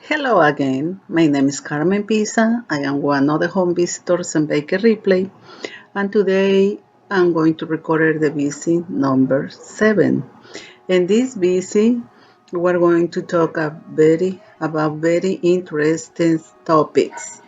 Hello again. My name is Carmen Pisa. I am one of the home visitors in Baker Ripley, and today I'm going to record the VC number 7. In this VC, we're going to talk about very interesting topics.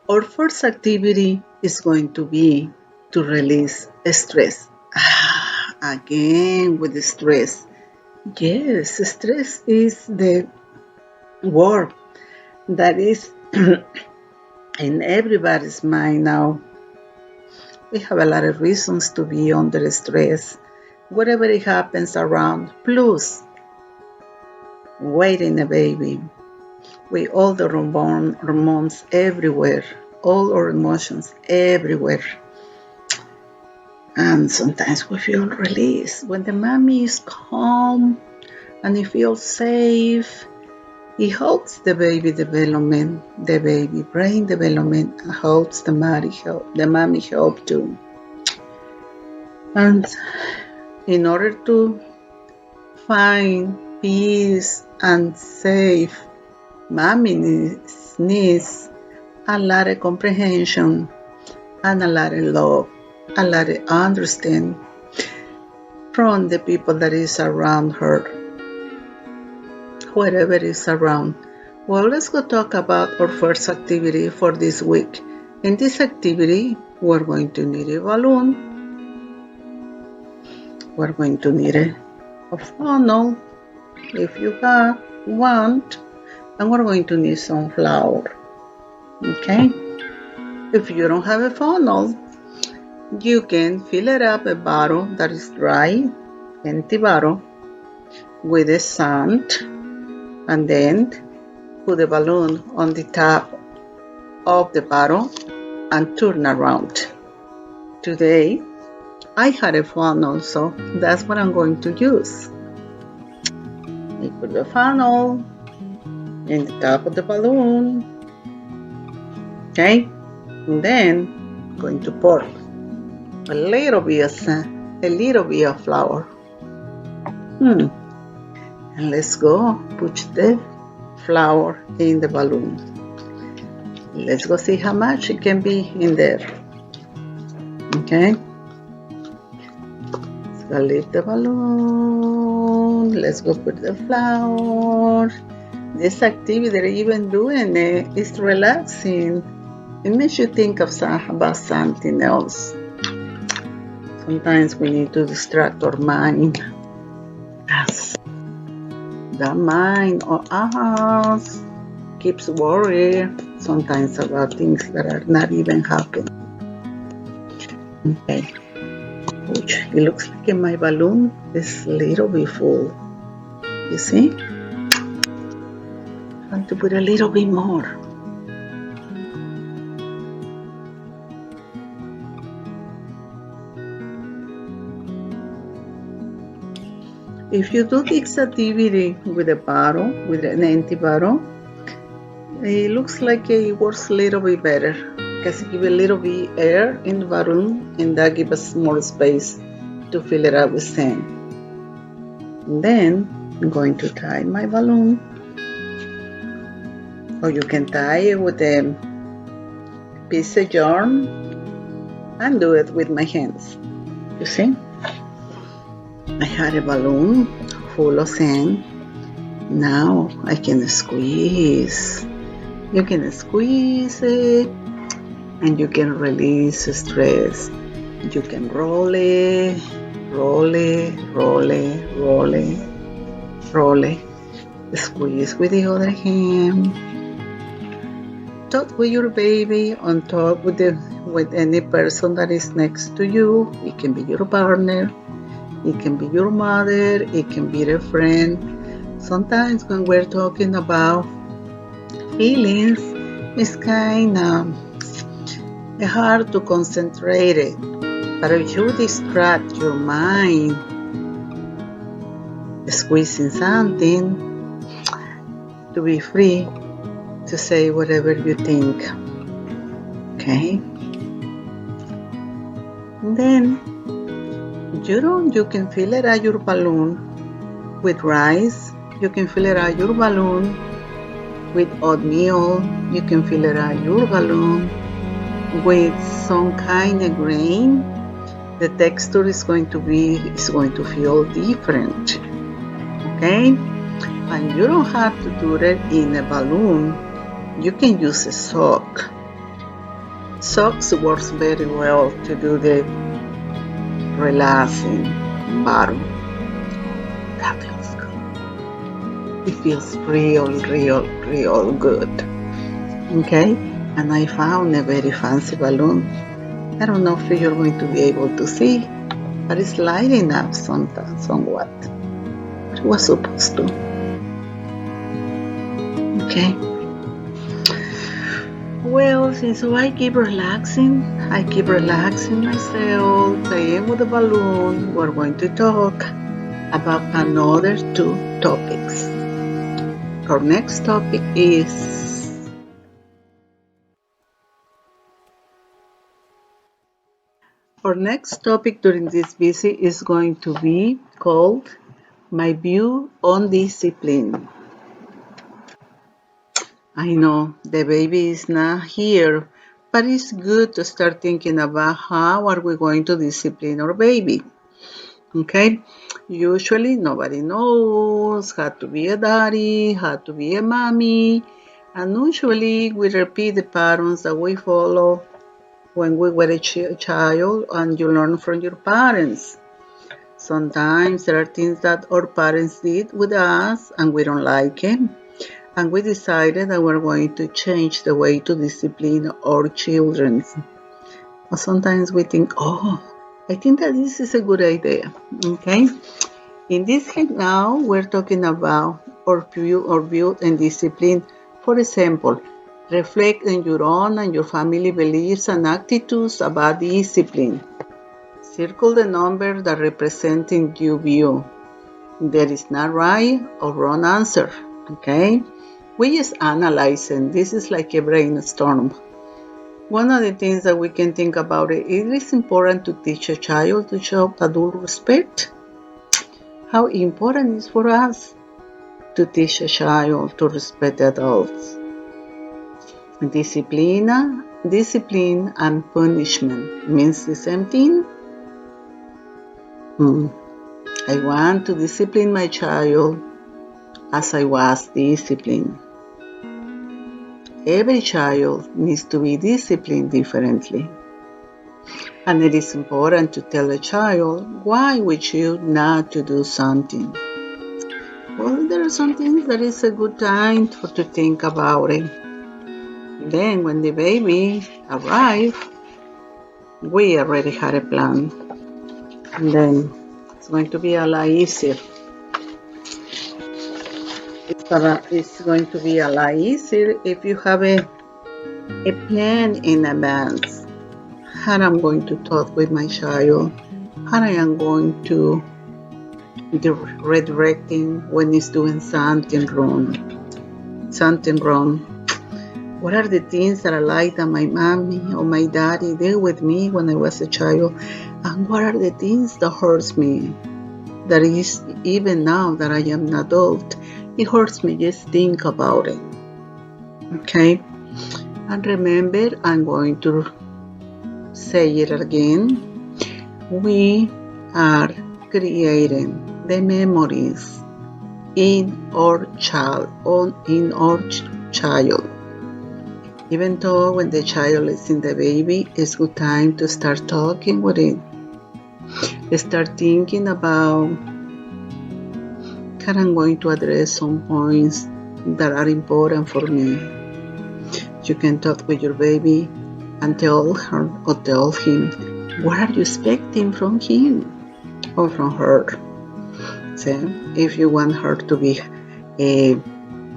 Our first activity is going to be to release stress. Again with the stress. Yes, stress is the word that is in everybody's mind now. We have a lot of reasons to be under stress, whatever it happens around, plus waiting a baby with all the hormones everywhere, all our emotions everywhere. And sometimes we feel release when the mommy is calm and he feels safe. He helps the baby development, the baby brain development, and helps the mommy help too. And in order to find peace and safe, mommy needs a lot of comprehension and a lot of love, a lot of understanding from the people that is around her, wherever is around. Well, let's go talk about our first activity for this week. In this activity, we're going to need a balloon. We're going to need a funnel, if you want, and we're going to need some flour. Okay? If you don't have a funnel, you can fill it up a bottle that is dry, empty bottle, with the sand, and then put the balloon on the top of the bottle and turn around. Today, I had a funnel, so that's what I'm going to use. I put the funnel in the top of the balloon. Okay, and then I'm going to pour a little bit of flour. And let's go put the flour in the balloon. Let's go see how much it can be in there. Okay. Let's go lift the balloon. Let's go put the flour. This activity that you've been doing is relaxing. It makes you think about something else. Sometimes we need to distract our mind. Yes. The mind or us keeps worrying sometimes about things that are not even happening. Okay. It looks like my balloon is a little bit full. You see? I want to put a little bit more. If you do this activity with a bottle, with an empty bottle, it looks like it works a little bit better because it gives a little bit air in the balloon and that gives us more space to fill it up with sand. And then I'm going to tie my balloon, or you can tie it with a piece of yarn and do it with my hands. You see? I had a balloon full of sand. Now I can squeeze. You can squeeze it and you can release stress. You can roll it, roll it, roll it, roll it, roll it. Squeeze with the other hand. Talk with your baby and talk with any person that is next to you. It can be your partner. It can be your mother, it can be a friend. Sometimes when we're talking about feelings, it's kind of hard to concentrate it. But if you distract your mind, squeezing something, to be free to say whatever you think. Okay? And then you can fill it out your balloon with rice. You can fill it out your balloon with oatmeal. You can fill it out your balloon with some kind of grain. The texture is going to feel different. Okay? And you don't have to do it in a balloon. You can use a sock. Socks works very well to do the relaxing bottom. That feels good. It feels real good. Okay? And I found a very fancy balloon. I don't know if you're going to be able to see, but it's lighting up somewhat. It was supposed to. Okay. Well, since I keep relaxing myself, playing with the balloon. We're going to talk about another two topics. Our next topic during this visit is going to be called My View on Discipline. I know the baby is not here, but it's good to start thinking about how are we going to discipline our baby. Okay? Usually nobody knows how to be a daddy, how to be a mommy, and usually we repeat the patterns that we follow when we were a child and you learn from your parents. Sometimes there are things that our parents did with us and we don't like it. And we decided that we're going to change the way to discipline our children. Or sometimes we think, I think that this is a good idea. Okay? In this case now, we're talking about our view and discipline. For example, reflect on your own and your family beliefs and attitudes about discipline. Circle the number that representing your view. There is not right or wrong answer. Okay? We just analyzing. This is like a brainstorm. One of the things that we can think about it is important to teach a child to show adult respect. How important it is for us to teach a child to respect adults. Discipline and punishment means the same thing. I want to discipline my child as I was disciplined. Every child needs to be disciplined differently. And it is important to tell a child why we choose not to do something. Well, there are some things that is a good time to think about it. Then when the baby arrives, we already had a plan. And then it's going to be a lot easier. It's going to be a lot easier if you have a plan in advance. How I'm going to talk with my child, how I am going to redirect him when he's doing something wrong. What are the things that I like that my mommy or my daddy did with me when I was a child? And what are the things that hurts me? That is, even now that I am an adult, it hurts me just think about it. Okay? And remember, I'm going to say it again. We are creating the memories in our child. Even though when the child is in the baby, it's good time to start talking with it. Start thinking about how I'm going to address some points that are important for me. You can talk with your baby and tell her or tell him what are you expecting from him or from her. So if you want her to be a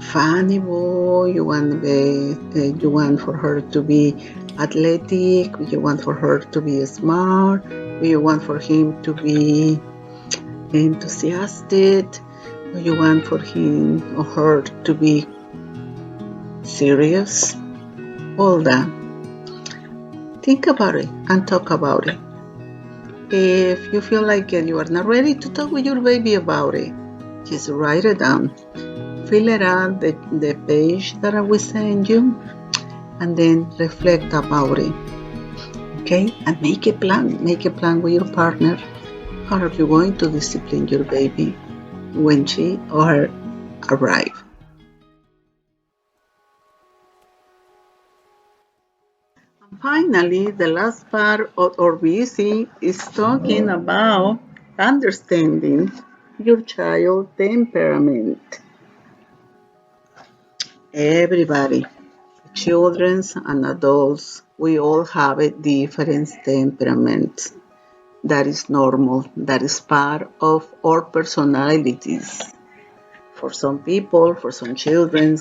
funny boy, you want for her to be athletic, you want for her to be smart, you want for him to be enthusiastic, or you want for him or her to be serious, all that. Think about it and talk about it. If you feel like you are not ready to talk with your baby about it, just write it down. fill it out, the page that I will send you, and then reflect about it. Okay? And make a plan. Make a plan with your partner. How are you going to discipline your baby when she or her arrive? Finally, the last part of our visit is talking about understanding your child's temperament. Everybody, children and adults, we all have a different temperament. That is normal. That is part of our personalities. For some people, for some children,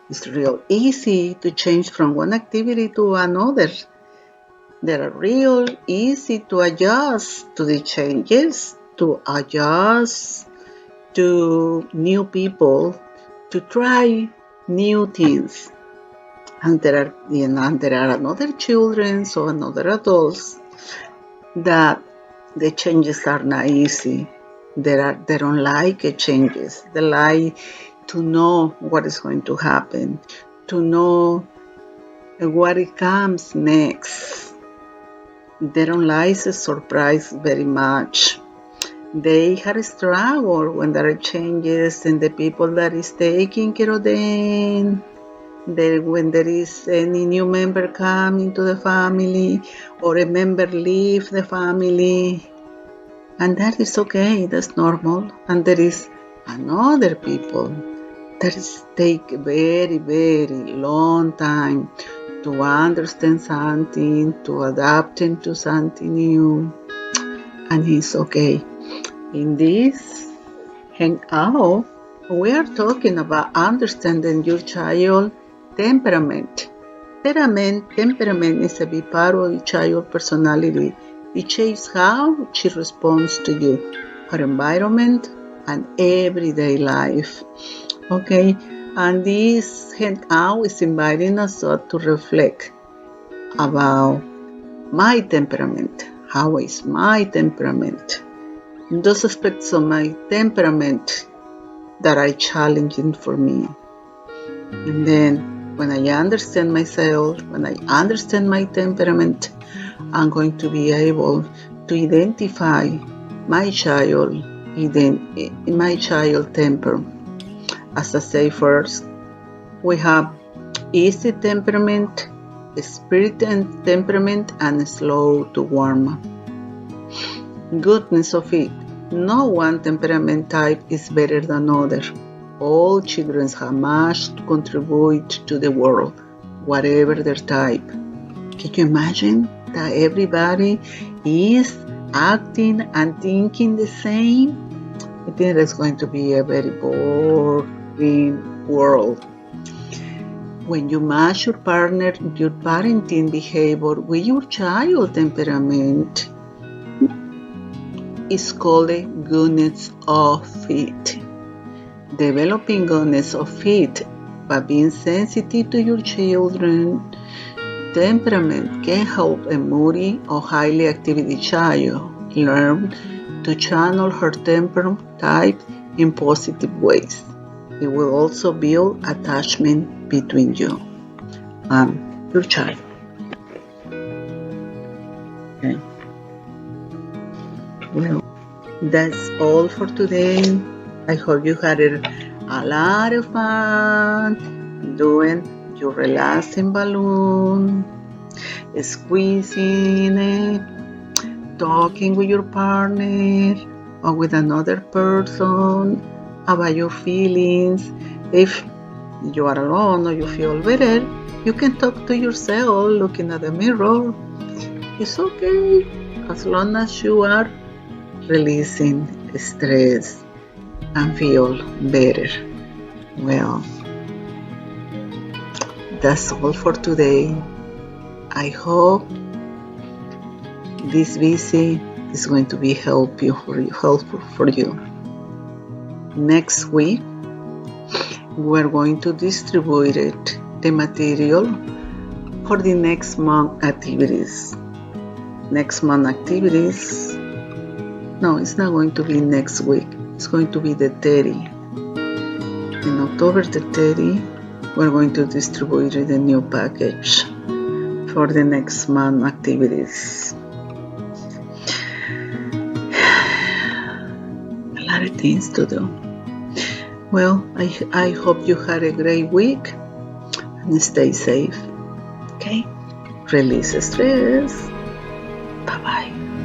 it's real easy to change from one activity to another. They are real easy to adjust to the changes, to adjust to new people, to try new things. And there are another children or another adults that the changes are not easy. They don't like changes. They like to know what is going to happen, to know what it comes next. They don't like the surprise very much. They have struggled when there are changes in the people that is taking care of them. When there is any new member come into the family or a member leave the family, and that is okay, that's normal. And there is another people that is take very, very long time to understand something, to adapt into something new, and it's okay. In this hangout, we are talking about understanding your child temperament. Temperament is a big part of your child personality. It shapes how she responds to you, her environment, and everyday life. Okay, and this hangout is inviting us to reflect about my temperament. How is my temperament? Those aspects of my temperament that are challenging for me. And then when I understand myself, when I understand my temperament, I'm going to be able to identify my child temper. As I say first, we have easy temperament, spirit temperament, and slow to warm. Goodness of it, no one temperament type is better than other. All children have much to contribute to the world, whatever their type. Can you imagine that everybody is acting and thinking the same? I think that's going to be a very boring world. When you match your partner, your parenting behavior with your child temperament, is called goodness of fit. Developing goodness of fit by being sensitive to your children's temperament can help a moody or highly activity child learn to channel her temperament type in positive ways. It will also build attachment between you and your child. Okay. Well, that's all for today. I hope you had a lot of fun doing your relaxing balloon, squeezing it, talking with your partner or with another person about your feelings. If you are alone or you feel better, you can talk to yourself looking at the mirror. It's okay as long as you are releasing stress and feel better. Well, that's all for today. I hope this visit is going to be helpful for you. Next week, we're going to distribute the material for the next month activities. No, it's not going to be next week. It's going to be the 30. In October the 30th, we're going to distribute the new package for the next month activities. A lot of things to do. Well, I hope you had a great week and stay safe. Okay? Release stress. Bye-bye.